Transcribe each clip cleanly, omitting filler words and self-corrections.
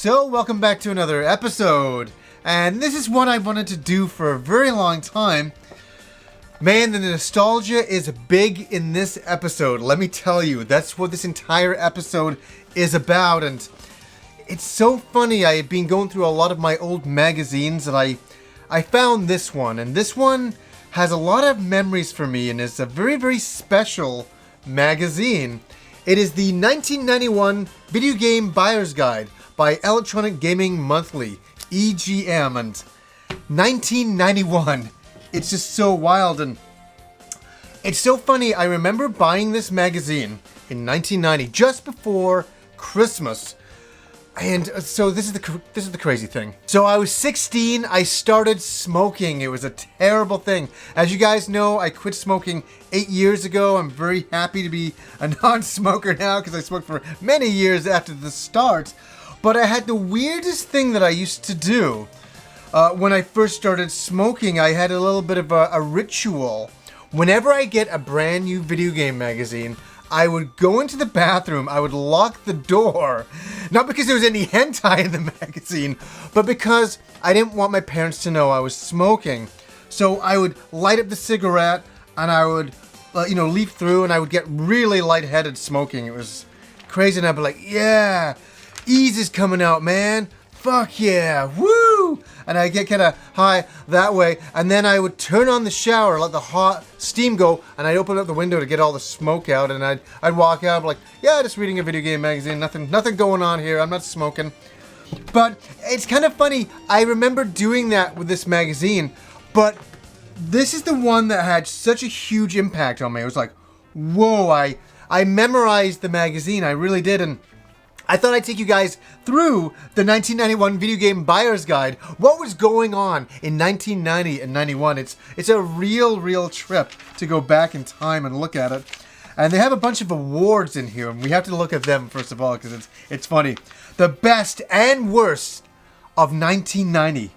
So, welcome back to another episode. And this is what I wanted to do for a very long time. Man, the nostalgia is big in this episode. Let me tell you, that's what this entire episode is about. And it's so funny. I have been going through a lot of my old magazines and I found this one. And this one has a lot of memories for me and is a very, very special magazine. It is the 1991 Video Game Buyer's Guide by Electronic Gaming Monthly, EGM, and 1991. It's just so wild, and it's so funny. I remember buying this magazine in 1990, just before Christmas. And so this is the crazy thing. So I was 16. I started smoking. It was a terrible thing. As you guys know, I quit smoking 8 years ago. I'm very happy to be a non-smoker now because I smoked for many years after the start. But I had the weirdest thing that I used to do. When I first started smoking, I had a little bit of a ritual. Whenever I get a brand new video game magazine, I would go into the bathroom, I would lock the door, not because there was any hentai in the magazine, but because I didn't want my parents to know I was smoking. So I would light up the cigarette, and I would, leaf through, and I would get really lightheaded smoking. It was crazy, and I'd be like, yeah, Ease is coming out, man. Fuck yeah, woo! And I get kind of high that way, and then I would turn on the shower, let the hot steam go, and I'd open up the window to get all the smoke out, and I'd walk out, like, yeah, just reading a video game magazine, nothing going on here, I'm not smoking. But it's kind of funny, I remember doing that with this magazine, but this is the one that had such a huge impact on me. It was like, whoa, I memorized the magazine, I really did, and I thought I'd take you guys through the 1991 Video Game Buyer's Guide. What was going on in 1990 and 91? It's a real trip to go back in time and look at it. And they have a bunch of awards in here, and we have to look at them first of all because it's funny. The best and worst of 1990.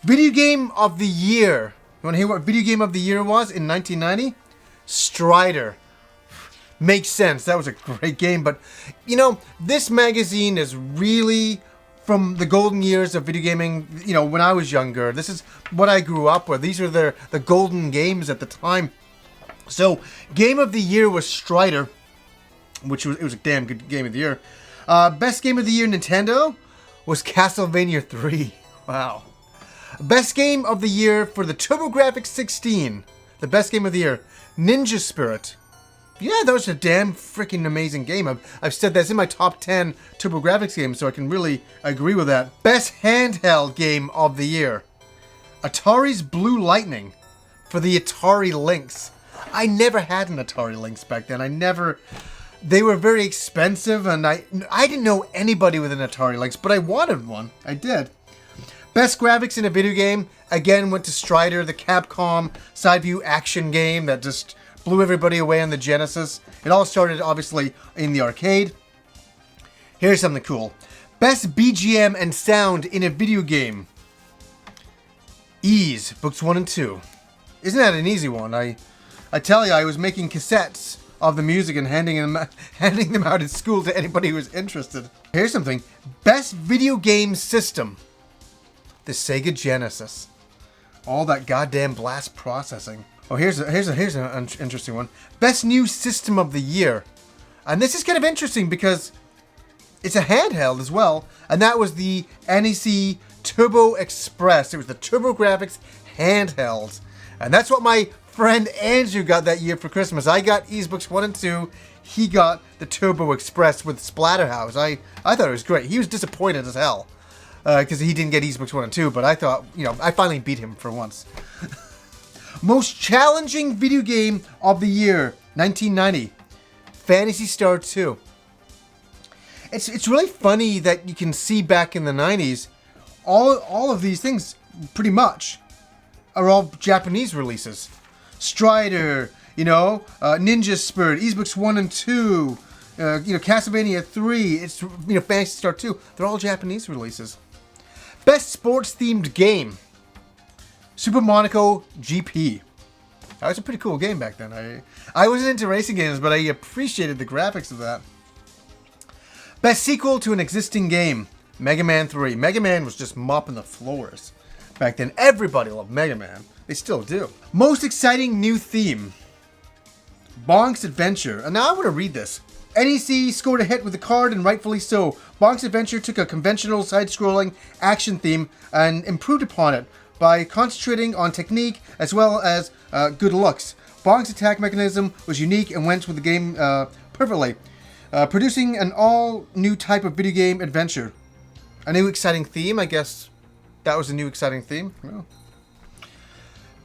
Video Game of the Year. You want to hear what Video Game of the Year was in 1990? Strider. Makes sense. That was a great game. But, this magazine is really from the golden years of video gaming, when I was younger. This is what I grew up with. These are the golden games at the time. So, Game of the Year was Strider, which was a damn good Game of the Year. Best Game of the Year Nintendo was Castlevania 3. Wow. Best Game of the Year for the TurboGrafx 16. The best Game of the Year, Ninja Spirit. Yeah, that was a damn freaking amazing game. I've said that's in my top 10 TurboGrafx games, so I can really agree with that. Best handheld game of the year. Atari's Blue Lightning for the Atari Lynx. I never had an Atari Lynx back then. They were very expensive, and I didn't know anybody with an Atari Lynx, but I wanted one. I did. Best graphics in a video game, again, went to Strider, the Capcom side view action game that just blew everybody away on the Genesis. It all started, obviously, in the arcade. Here's something cool. Best BGM and sound in a video game. Ease, books 1 and 2. Isn't that an easy one? I tell you, I was making cassettes of the music and handing them out at school to anybody who was interested. Here's something. Best video game system. The Sega Genesis. All that goddamn blast processing. Oh, here's an interesting one. Best new system of the year. And this is kind of interesting because it's a handheld as well. And that was the NEC Turbo Express. It was the TurboGrafx handheld. And that's what my friend Andrew got that year for Christmas. I got Easebooks 1 and 2. He got the Turbo Express with Splatterhouse. I thought it was great. He was disappointed as hell because he didn't get Easebooks 1 and 2. But I thought, I finally beat him for once. Most challenging video game of the year, 1990, Phantasy Star 2. It's really funny that you can see back in the 90s, all of these things, pretty much, are all Japanese releases. Strider, Ninja Spirit, Easebooks 1 and 2, Castlevania 3, it's, Phantasy Star 2, they're all Japanese releases. Best sports-themed game. Super Monaco GP. That was a pretty cool game back then. I wasn't into racing games, but I appreciated the graphics of that. Best sequel to an existing game, Mega Man 3. Mega Man was just mopping the floors. Back then, everybody loved Mega Man. They still do. Most exciting new theme, Bonk's Adventure. And now I want to read this. NEC scored a hit with the card, and rightfully so. Bonk's Adventure took a conventional side-scrolling action theme and improved upon it by concentrating on technique as well as good looks. Bonk's attack mechanism was unique and went with the game perfectly, producing an all-new type of video game adventure. A new exciting theme, I guess that was a new exciting theme. Well.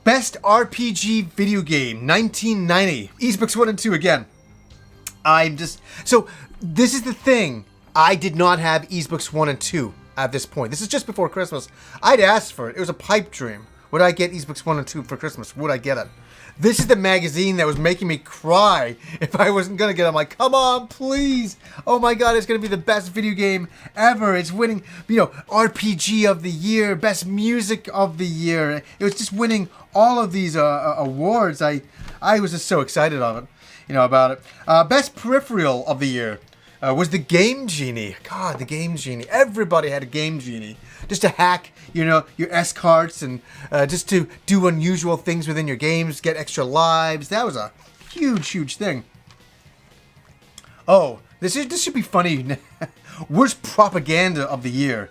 Best RPG video game, 1990. Eastbooks 1 and 2 again. So this is the thing. I did not have Eastbooks 1 and 2 at this point. This is just before Christmas. I'd asked for it. It was a pipe dream. Would I get Eastbooks 1 and 2 for Christmas? Would I get it? This is the magazine that was making me cry if I wasn't going to get it. I'm like, come on, please. Oh my God, it's going to be the best video game ever. It's winning, RPG of the year, best music of the year. It was just winning all of these awards. I was just so excited about it. Best peripheral of the year was the Game Genie. God, the Game Genie. Everybody had a Game Genie. Just to hack, your S-carts and just to do unusual things within your games, get extra lives. That was a huge, huge thing. Oh, this should be funny. Worst propaganda of the year.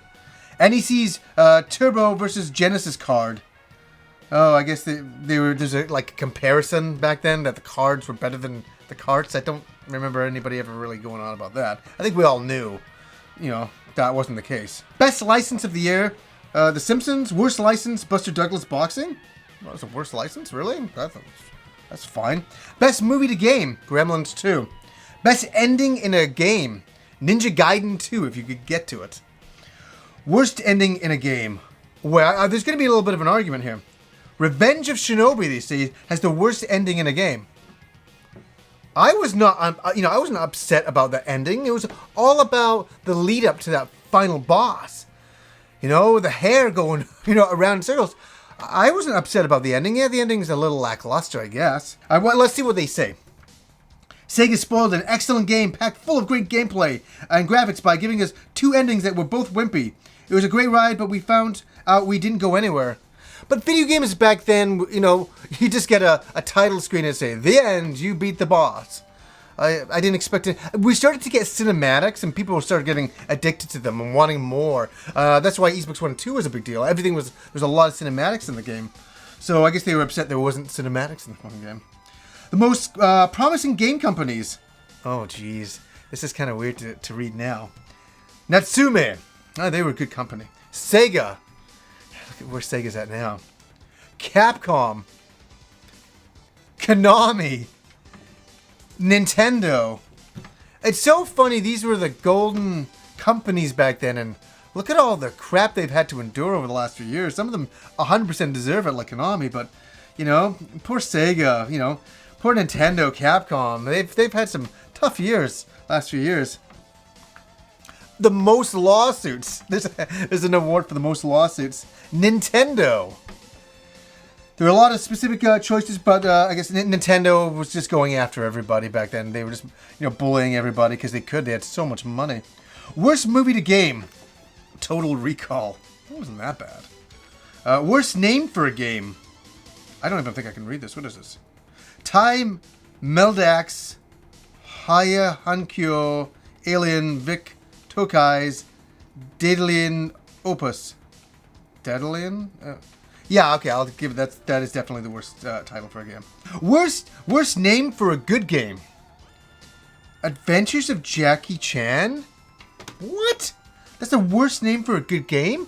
NEC's Turbo versus Genesis card. Oh, I guess there's a comparison back then that the cards were better than the carts. I don't remember anybody ever really going on about that. I think we all knew, that wasn't the case. Best license of the year, The Simpsons. Worst license, Buster Douglas Boxing. That was the worst license, really? That's fine. Best movie to game, Gremlins 2. Best ending in a game, Ninja Gaiden 2, if you could get to it. Worst ending in a game. Well, there's going to be a little bit of an argument here. Revenge of Shinobi, they say, has the worst ending in a game. I was not, I wasn't upset about the ending. It was all about the lead up to that final boss. The hair going, around in circles. I wasn't upset about the ending. Yeah, the ending's a little lackluster, I guess. Let's see what they say. Sega spoiled an excellent game packed full of great gameplay and graphics by giving us 2 endings that were both wimpy. It was a great ride, but we found out we didn't go anywhere. But video games back then, you just get a title screen and say, the end, you beat the boss. I didn't expect it. We started to get cinematics, and people started getting addicted to them and wanting more. That's why Eastbooks 1 and 2 was a big deal. There's a lot of cinematics in the game. So I guess they were upset there wasn't cinematics in the fucking game. The most promising game companies. Oh, geez. This is kind of weird to read now. Natsume. They were a good company. Sega. Look at where Sega's at now. Capcom. Konami. Nintendo. It's so funny. These were the golden companies back then, and look at all the crap they've had to endure over the last few years. Some of them 100% deserve it, like Konami, but, poor Sega, poor Nintendo, Capcom. They've had some tough years last few years. The most lawsuits. There's an award for the most lawsuits. Nintendo. There were a lot of specific choices, but I guess Nintendo was just going after everybody back then. They were just, bullying everybody because they could. They had so much money. Worst movie to game. Total Recall. It wasn't that bad. Worst name for a game. I don't even think I can read this. What is this? Time Meldax Haya Hankyo Alien Vic Tokai's Daedalian Opus. Daedalian? Yeah, okay, I'll give it that is definitely the worst title for a game. Worst name for a good game. Adventures of Jackie Chan? What? That's the worst name for a good game?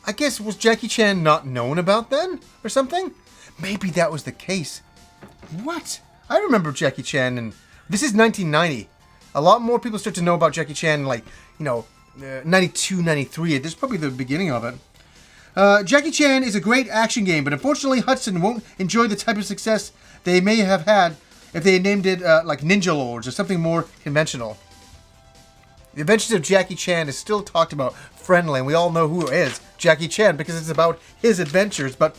I guess, was Jackie Chan not known about then? Or something? Maybe that was the case. What? I remember Jackie Chan, and this is 1990. A lot more people start to know about Jackie Chan, 92, 93. This is probably the beginning of it. Jackie Chan is a great action game, but unfortunately Hudson won't enjoy the type of success they may have had if they had named it like Ninja Lords or something more conventional. The Adventures of Jackie Chan is still talked about friendly, and we all know who is Jackie Chan because it's about his adventures, but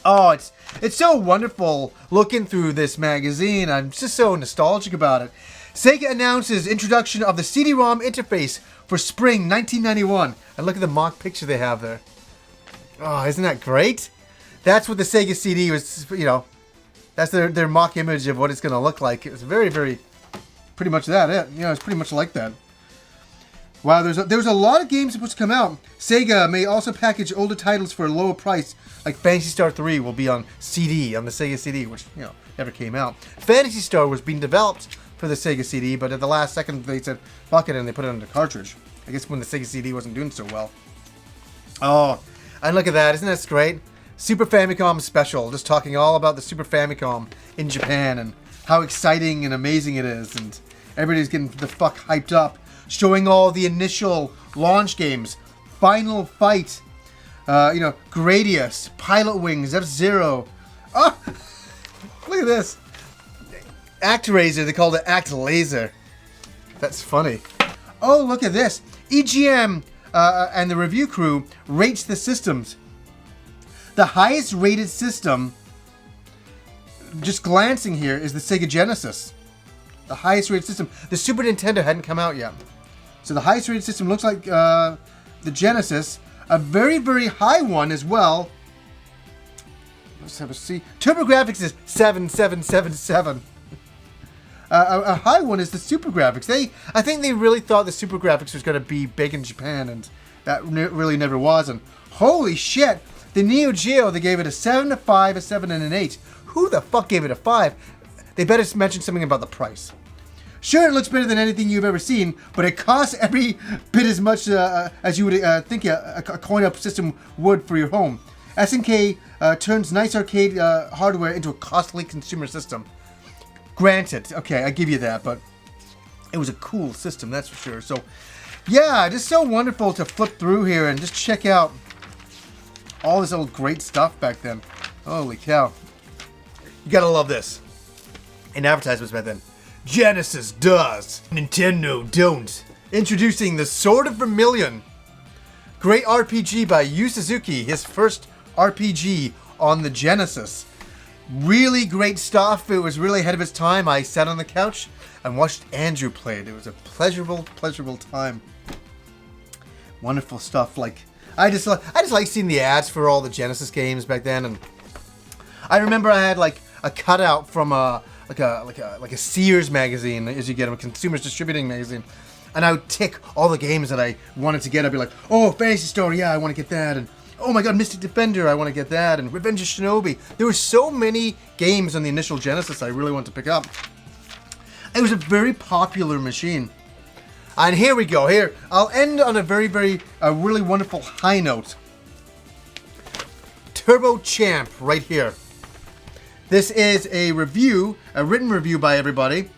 oh, it's so wonderful looking through this magazine. I'm just so nostalgic about it. Sega announces introduction of the CD-ROM interface for spring 1991. And look at the mock picture they have there. Oh, isn't that great? That's what the Sega CD was, you know, that's their mock image of what it's going to look like. It was very, very, pretty much that. You know, it's pretty much like that. Wow, there's a lot of games supposed to come out. Sega may also package older titles for a lower price, like Phantasy Star 3 will be on CD, on the Sega CD, which, you know, never came out. Phantasy Star was being developed for the Sega CD, but at the last second they said, fuck it, and they put it on the cartridge. I guess when the Sega CD wasn't doing so well. Oh, and look at that, isn't that great? Super Famicom special, just talking all about the Super Famicom in Japan and how exciting and amazing it is, and everybody's getting the fuck hyped up. Showing all the initial launch games, Final Fight, you know, Gradius, Pilot Wings, F-Zero. Oh, look at this. ActRaiser, they called it Act Laser. That's funny. Oh, look at this. EGM and the review crew rates the systems. The highest rated system, just glancing here, is the Sega Genesis. The highest rated system. The Super Nintendo hadn't come out yet. So the highest rated system looks like the Genesis. A very, very high one as well. Let's have a see. TurboGrafx is 7777. A high one is the Super Graphics. I think they really thought the Super Graphics was going to be big in Japan, and that really never was. And holy shit, the Neo Geo, they gave it a 7, a 5, a 7, and an 8. Who the fuck gave it a 5? They better mention something about the price. Sure, it looks better than anything you've ever seen, but it costs every bit as much as you would think a coin-op system would for your home. SNK turns nice arcade hardware into a costly consumer system. Granted, okay, I give you that, but it was a cool system, that's for sure. So, yeah, just so wonderful to flip through here and just check out all this old great stuff back then. Holy cow. You gotta love this. In advertisements back then. Genesis does. Nintendo don't. Introducing the Sword of Vermilion. Great RPG by Yu Suzuki. His first RPG on the Genesis. Really great stuff. It was really ahead of its time. I sat on the couch and watched Andrew play it. It was a pleasurable time. Wonderful stuff. Like I just like seeing the ads for all the Genesis games back then, and I remember I had like a cutout from a Sears magazine, as you get them, a Consumers Distributing magazine, and I would tick all the games that I wanted to get. I'd be like, oh, Fantasy Star, yeah, I want to get that, and oh my god, Mystic Defender, I want to get that, and Revenge of Shinobi. There were so many games on the initial Genesis I really wanted to pick up. It was a very popular machine. And here we go. Here, I'll end on a really wonderful high note. Turbo Champ right here. This is a review, a written review by everybody,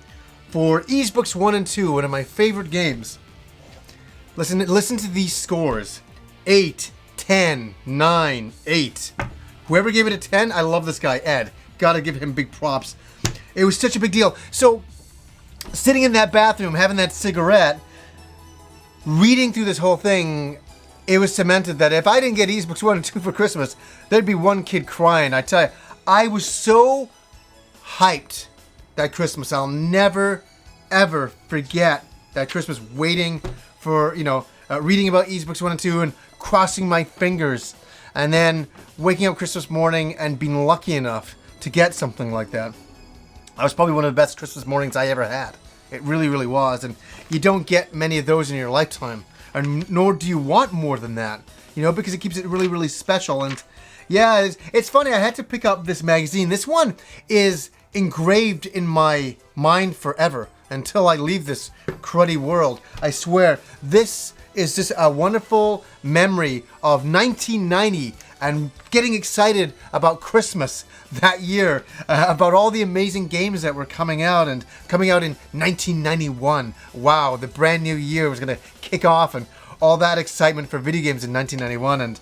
for Easebooks 1 and 2, one of my favorite games. Listen to these scores. 8, 10, 9, 8. Whoever gave it a 10, I love this guy, Ed. Gotta give him big props. It was such a big deal. So, sitting in that bathroom, having that cigarette, reading through this whole thing, it was cemented that if I didn't get Easebooks 1 and 2 for Christmas, there'd be one kid crying. I tell you, I was so hyped that Christmas. I'll never, ever forget that Christmas, waiting for, reading about Easebooks 1 and 2 and crossing my fingers, and then waking up Christmas morning and being lucky enough to get something like that. That was probably one of the best Christmas mornings I ever had. It really, really was. And you don't get many of those in your lifetime, and nor do you want more than that, because it keeps it really, really special. And yeah, it's funny, I had to pick up this magazine. This one is engraved in my mind forever until I leave this cruddy world. I swear, this is just a wonderful memory of 1990 and getting excited about Christmas that year, about all the amazing games that were coming out in 1991. Wow, the brand new year was going to kick off, and all that excitement for video games in 1991. And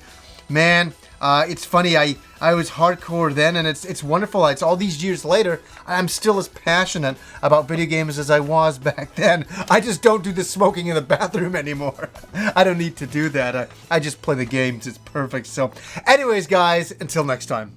man, it's funny, I was hardcore then, and it's wonderful. It's all these years later, I'm still as passionate about video games as I was back then. I just don't do the smoking in the bathroom anymore. I don't need to do that. I just play the games. It's perfect. So anyways, guys, until next time.